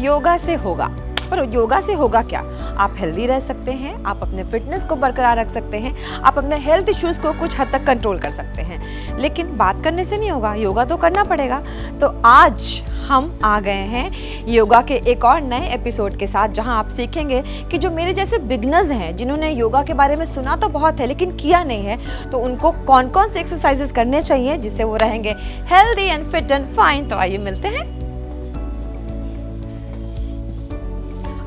योगा से होगा, पर योगा से होगा क्या? आप हेल्दी रह सकते हैं, आप अपने फिटनेस को बरकरार रख सकते हैं, आप अपने हेल्थ इश्यूज़ को कुछ हद तक कंट्रोल कर सकते हैं, लेकिन बात करने से नहीं होगा, योगा तो करना पड़ेगा। तो आज हम आ गए हैं योगा के एक और नए एपिसोड के साथ, जहां आप सीखेंगे कि जो मेरे जैसे बिगनर्स हैं, जिन्होंने योगा के बारे में सुना तो बहुत है लेकिन किया नहीं है, तो उनको कौन कौन से एक्सरसाइजेस करने चाहिए जिससे वो रहेंगे healthy and fit and fine. तो आइए मिलते हैं।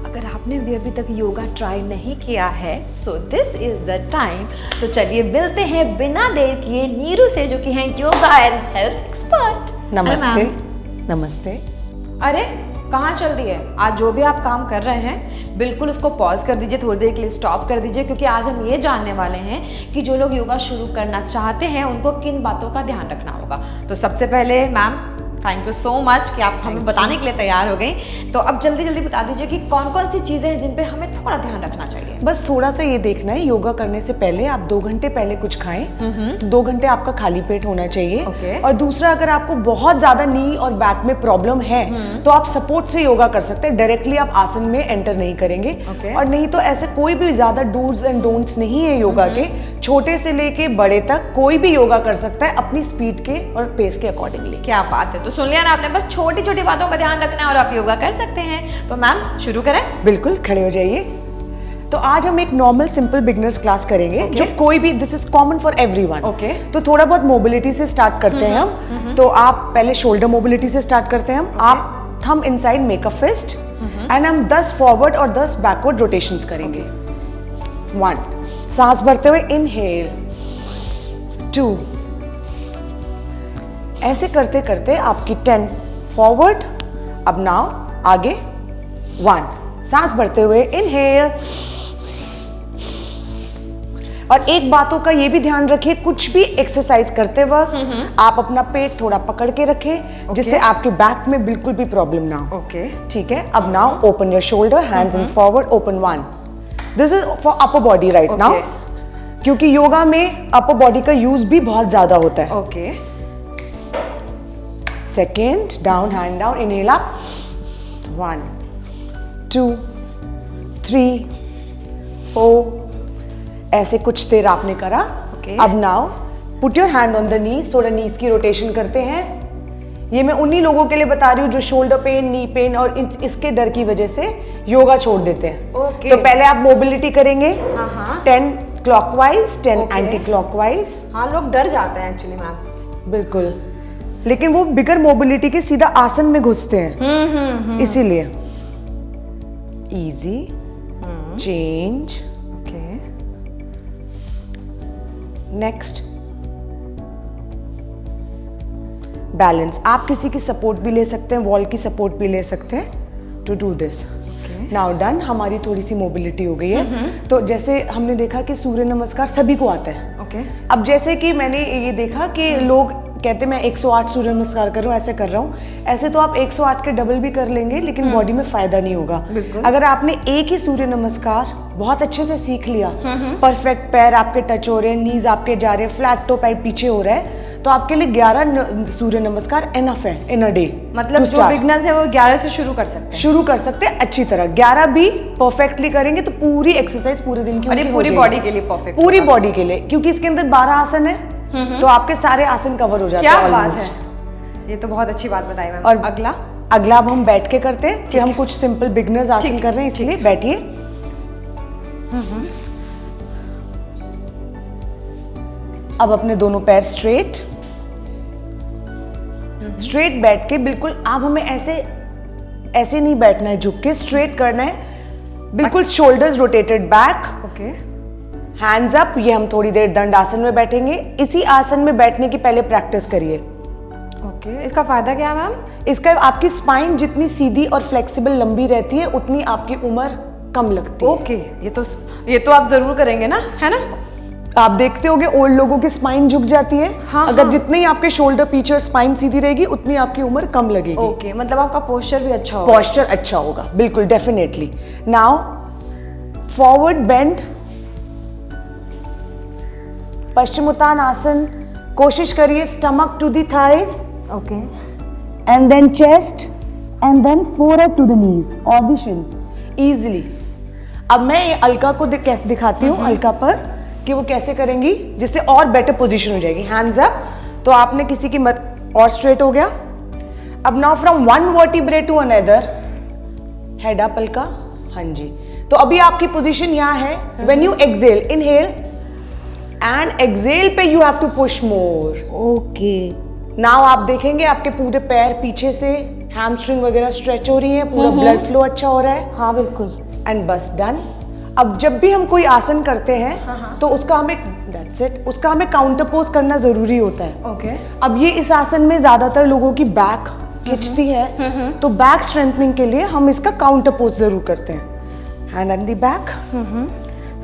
अगर आपने भी अभी तक योगा ट्राई नहीं किया है, so this is the time. तो चलिए मिलते हैं बिना देर किए नीरू से, जो कि हैं योगा एंड हेल्थ एक्सपर्ट। नमस्ते। नमस्ते। अरे कहाँ चल रही है? आज जो भी आप काम कर रहे हैं बिल्कुल उसको पॉज कर दीजिए, थोड़ी देर के लिए स्टॉप कर दीजिए, क्योंकि आज हम ये जानने वाले हैं कि जो लोग योगा शुरू करना चाहते हैं उनको किन बातों का ध्यान रखना होगा। तो सबसे पहले ma'am, thank you so much कि आप हमें बताने के लिए तैयार हो गई। तो अब जल्दी जल्दी बता दीजिए कि कौन कौन सी चीज़ें हैं जिन पे हमें थोड़ा ध्यान रखना चाहिए। बस थोड़ा सा ये देखना है, योगा करने से पहले आप 2 घंटे पहले कुछ खाएं, तो 2 घंटे आपका खाली पेट होना चाहिए। और दूसरा, अगर आपको बहुत ज्यादा नी और बैक में प्रॉब्लम है तो आप सपोर्ट से योगा कर सकते हैं, डायरेक्टली आप आसन में एंटर नहीं करेंगे। और नहीं तो ऐसे कोई भी ज्यादा डूज एंड डोंट्स नहीं है योगा के, छोटे से लेके बड़े तक कोई भी योगा कर सकता है अपनी स्पीड के और पेस के अकॉर्डिंगली। क्या बात है। तो सुन लिया ना आपने, बस छोटी छोटी बातों का ध्यान रखना है और आप योगा कर सकते हैं। तो मैम शुरू करें। बिल्कुल, खड़े हो जाइए। तो आज हम एक नॉर्मल सिंपल बिगनर्स क्लास करेंगे, जो कोई भी, this is common for everyone. तो थोड़ा बहुत मोबिलिटी से स्टार्ट करते हैं हम। तो आप पहले शोल्डर मोबिलिटी से स्टार्ट करते हैं हम। आप thumb inside make a fist and हम 10 फॉरवर्ड और 10 बैकवर्ड रोटेशंस करेंगे। 1, सांस भरते हुए इनहेल, 2, ऐसे करते करते आपकी 10 फॉरवर्ड। अब नाउ आगे 1, सांस भरते हुए इनहेल। और एक बातों का ये भी ध्यान रखिए, कुछ भी एक्सरसाइज करते वक्त आप अपना पेट थोड़ा पकड़ के रखें, जिससे आपके बैक में बिल्कुल भी प्रॉब्लम ना हो। ठीक है। अब now open your shoulder, hands in forward, open 1। This is for upper body right now, क्योंकि योगा में अपर बॉडी का यूज भी बहुत ज्यादा होता है। Second, down, hand down, inhale up, 1, 2, 3, 4, ऐसे कुछ देर आपने करा। अब now put your hand on the knees, थोड़ा नीज की रोटेशन करते हैं। ये मैं उन्हीं लोगों के लिए बता रही हूँ जो शोल्डर पेन, नी पेन और इसके डर की वजह से योगा छोड़ देते हैं। तो पहले आप मोबिलिटी करेंगे, 10 क्लॉकवाइज, 10 एंटी क्लॉकवाइज। हाँ, लोग डर जाते हैं एक्चुअली मैम। बिल्कुल, लेकिन वो बिगर मोबिलिटी के सीधा आसन में घुसते हैं, इसीलिए। Easy, change, next, balance. आप किसी की सपोर्ट भी ले सकते हैं, वॉल की सपोर्ट भी ले सकते हैं to do this. Now done, हमारी थोड़ी सी मोबिलिटी हो गई है। तो जैसे हमने देखा कि सूर्य नमस्कार सभी को आता है। अब जैसे कि मैंने ये देखा कि लोग कहते मैं 108 सूर्य नमस्कार कर रहा हूँ, ऐसे कर रहा हूँ। ऐसे तो आप 108 के डबल भी कर लेंगे, लेकिन बॉडी में फायदा नहीं होगा। अगर आपने एक ही सूर्य नमस्कार बहुत अच्छे से सीख लिया, परफेक्ट पैर आपके टच हो रहे हैं, नीज आपके जा रहे हैं, फ्लैट टो पैर पीछे हो रहा है, तो आपके लिए 11 सूर्य नमस्कार इनफ है इन अ डे। मतलब जो बिगनर्स है वो 11 से शुरू कर सकते हैं। अच्छी तरह 11 भी परफेक्टली करेंगे तो पूरी एक्सरसाइज पूरे दिन की और ये पूरी बॉडी के लिए परफेक्ट, पूरी बॉडी के लिए, क्योंकि इसके अंदर 12 आसन है, तो आपके सारे आसन कवर हो जाते हैं। क्या बात है, ये तो बहुत अच्छी बात बताई मैम। और अगला अब हम बैठ के करते हैं कि हम कुछ सिंपल बिगनर्स आसन कर रहे हैं, इसलिए बैठिए। अब अपने दोनों पैर स्ट्रेट बैठ के, बिल्कुल अब हमें ऐसे नहीं बैठना है, झुक के स्ट्रेट करना है, बिल्कुल shoulders rotated back, hands up. ये हम थोड़ी देर दंड आसन में बैठेंगे। इसी आसन में बैठने की पहले प्रैक्टिस करिए। इसका फायदा क्या है मैम? इसका आपकी स्पाइन जितनी सीधी और फ्लेक्सिबल लंबी रहती है, उतनी आपकी उम्र कम लगती है। ये तो आप जरूर करेंगे ना, है ना? आप देखते होंगे ओल्ड लोगों की स्पाइन झुक जाती है। अगर जितने ही आपके शोल्डर पीछे और स्पाइन सीधी रहेगी, उतनी आपकी उम्र कम लगेगी। मतलब आपका पोस्चर भी अच्छा होगा। पोस्चर अच्छा होगा, बिल्कुल, डेफिनेटली। नाउ फॉरवर्ड बेंड, पश्चिमोत्तान कोशिश करिए stomach to the thighs, okay, and then chest and then forehead to the knees or the shin easily. अब मैं ये अलका को दिखाती हूँ अलका पर कि वो कैसे करेंगी जिससे और बेटर पोजीशन हो जाएगी. Hands up. तो आपने किसी की मत और स्ट्रेट हो गया. अब now from one vertebra to another, head up Alka. हाँ जी. तो अभी आपकी पोजीशन यहाँ है. When you exhale, inhale and exhale पे you have to push more. Okay. Now आप देखेंगे आपके पूरे पैर पीछे से हैमस्ट्रिंग वगैरह स्ट्रेच हो रही है, पूरा ब्लड फ्लो अच्छा हो रहा है. हाँ बिल्कुल. एंड बस डन. अब जब भी हम कोई आसन करते हैं तो उसका हमें दैट्स इट, उसका हमें काउंटर पोज करना जरूरी होता है. ओके. अब ये इस आसन में ज्यादातर लोगों की बैक खिंचती है, तो बैक स्ट्रेंथनिंग के लिए हम इसका काउंटर पोज जरूर करते हैं. Hand on the back,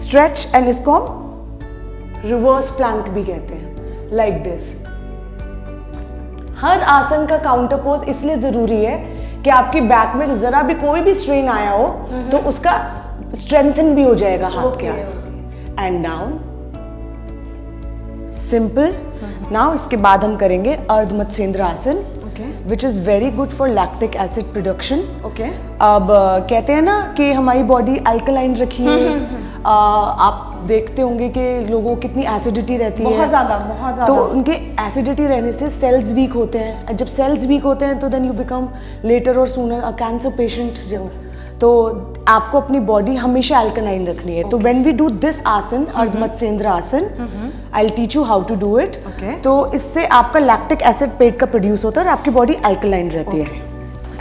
stretch, and इसको हम रिवर्स प्लैंक भी कहते हैं, लाइक दिस. हर आसन का काउंटर पोज इसलिए जरूरी है कि आपकी बैक में जरा भी कोई भी स्ट्रेन आया हो तो उसका स्ट्रेंथन भी हो जाएगा हाथ के हाथ. And down, simple. नाउ इसके बाद हम करेंगे अर्ध मत्स्येंद्र आसन, which is very good for lactic acid production. Okay. अब कहते हैं ना कि हमारी बॉडी अल्कलाइन रखी है. आप देखते होंगे कि लोगों को कितनी एसिडिटी रहती है, बहुत ज्यादा. तो उनके एसिडिटी रहने से सेल्स वीक होते हैं. जब सेल्स वीक होते हैं तो देन यू बिकम लेटर और सूनर अ कैंसर पेशेंट. तो आपको अपनी बॉडी हमेशा अल्कलाइन रखनी है. तो व्हेन वी डू दिस आसन, अर्ध मत्स्येंद्र आसन, I will teach you how to do it. तो इससे आपका लैक्टिक एसिड पेट का प्रोड्यूस होता है और आपकी बॉडी अल्कलाइन रहती है.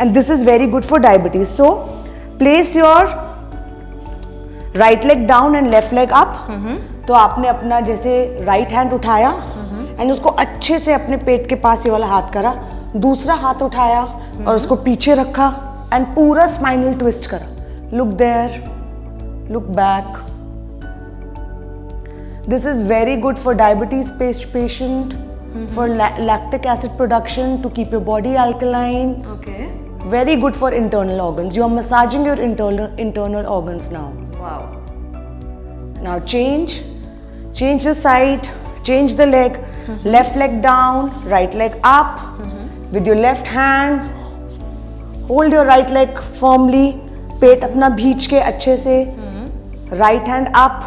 And this is very good for diabetes. So place your right leg down and left leg up. तो आपने अपना जैसे राइट हैंड उठाया एंड उसको अच्छे से अपने पेट के पास ये वाला हाथ करा, दूसरा हाथ उठाया और उसको पीछे रखा एंड पूरा स्पाइनल ट्विस्ट करा. Look there, look back. This is very good for diabetes patient, for lactic acid production, to keep your body alkaline. Okay. Very good for internal organs. You are massaging your internal organs now. Wow. Now change the side, change the leg. Left leg down, right leg up. With your left hand, hold your right leg firmly. पेट अपना भींच के अच्छे से. Right hand up.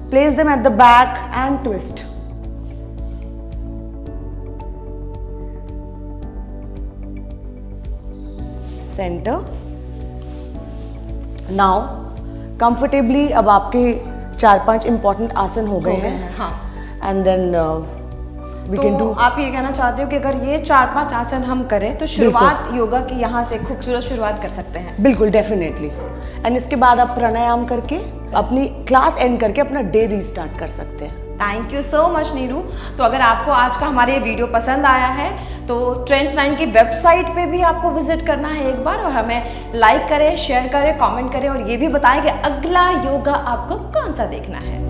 Place them at the back and twist. Centre. Now comfortably अब आपके 4-5 important आसन हो गए हैं. हाँ. And then we can do. आप ये कहना चाहते हो कि अगर ये 4-5 आसन हम करें तो शुरुआत योगा की यहाँ से खूबसूरत शुरुआत कर सकते हैं. बिल्कुल, डेफिनेटली. एंड इसके बाद आप प्राणायाम करके अपनी क्लास एंड करके अपना डे रीस्टार्ट कर सकते हैं. Thank you so much Neeru. तो अगर आपको आज का हमारे वीडियो पसंद आया है तो ट्रेंड्स9 की वेबसाइट पे भी आपको विजिट करना है एक बार, और हमें लाइक करें, शेयर करें, कमेंट करें और ये भी बताएं कि अगला योगा आपको कौन सा देखना है.